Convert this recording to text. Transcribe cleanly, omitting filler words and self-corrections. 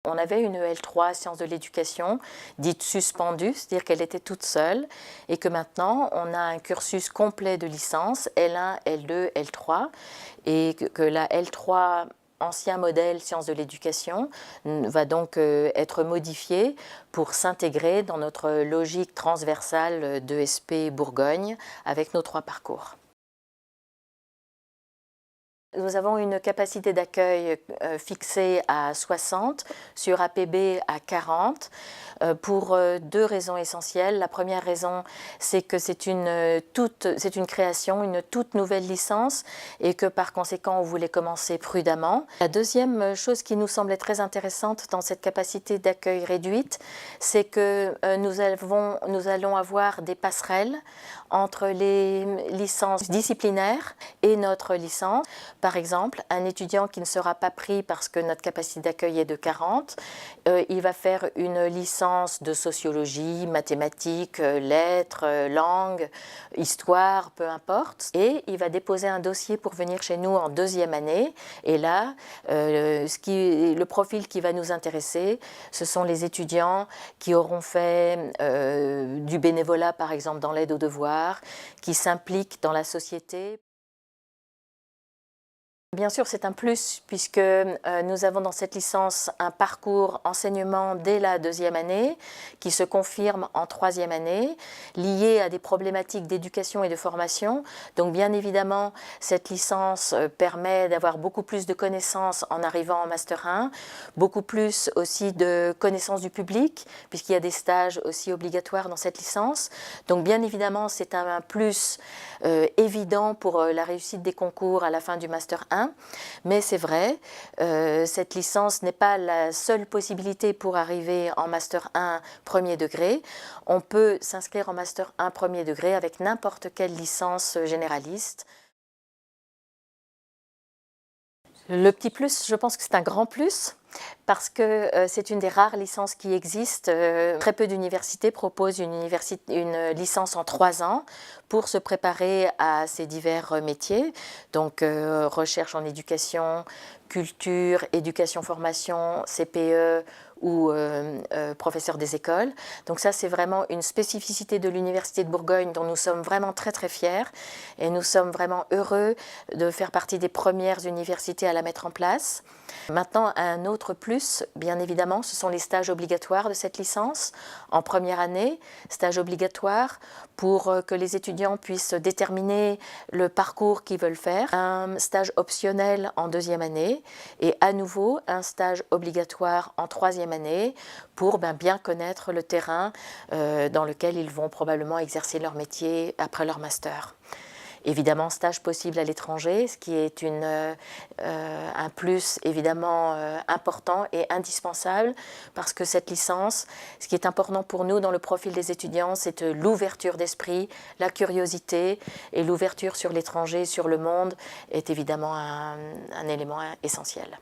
On avait une L3 sciences de l'éducation, dite suspendue, c'est-à-dire qu'elle était toute seule, et que maintenant on a un cursus complet de licence, L1, L2, L3, et que la L3 ancien modèle sciences de l'éducation va donc être modifiée pour s'intégrer dans notre logique transversale d'ESP Bourgogne avec nos 3 parcours. Nous avons une capacité d'accueil fixée à 60, sur APB à 40, pour 2 raisons essentielles. La première raison, c'est que c'est une création, une toute nouvelle licence, et que par conséquent, on voulait commencer prudemment. La deuxième chose qui nous semblait très intéressante dans cette capacité d'accueil réduite, c'est que nous allons avoir des passerelles entre les licences disciplinaires et notre licence. Par exemple, un étudiant qui ne sera pas pris parce que notre capacité d'accueil est de 40, il va faire une licence de sociologie, mathématiques, lettres, langues, histoire, peu importe, et il va déposer un dossier pour venir chez nous en 2e année. Et là, le profil qui va nous intéresser, ce sont les étudiants qui auront fait du bénévolat, par exemple, dans l'aide aux devoirs, qui s'impliquent dans la société. Bien sûr, c'est un plus puisque nous avons dans cette licence un parcours enseignement dès la 2e année qui se confirme en 3e année, lié à des problématiques d'éducation et de formation. Donc bien évidemment, cette licence permet d'avoir beaucoup plus de connaissances en arrivant en Master 1, beaucoup plus aussi de connaissances du public, puisqu'il y a des stages aussi obligatoires dans cette licence. Donc bien évidemment, c'est un plus évident pour la réussite des concours à la fin du Master 1. Mais c'est vrai, cette licence n'est pas la seule possibilité pour arriver en Master 1 premier degré. On peut s'inscrire en Master 1 premier degré avec n'importe quelle licence généraliste. Le petit plus, je pense que c'est un grand plus, parce que c'est une des rares licences qui existent. Très peu d'universités proposent une licence en 3 ans pour se préparer à ces divers métiers, donc recherche en éducation, culture, éducation-formation, CPE ou professeur des écoles. Donc ça, c'est vraiment une spécificité de l'Université de Bourgogne dont nous sommes vraiment très très fiers, et nous sommes vraiment heureux de faire partie des premières universités à la mettre en place. Maintenant, un autre plus, bien évidemment, ce sont les stages obligatoires de cette licence. En première année, stages obligatoires pour que les étudiants puissent déterminer le parcours qu'ils veulent faire. Un stage optionnel en 2e année et à nouveau un stage obligatoire en 3e année pour bien connaître le terrain dans lequel ils vont probablement exercer leur métier après leur master. Évidemment, stage possible à l'étranger, ce qui est un plus évidemment important et indispensable, parce que cette licence, ce qui est important pour nous dans le profil des étudiants, c'est l'ouverture d'esprit, la curiosité, et l'ouverture sur l'étranger, sur le monde, est évidemment un élément essentiel.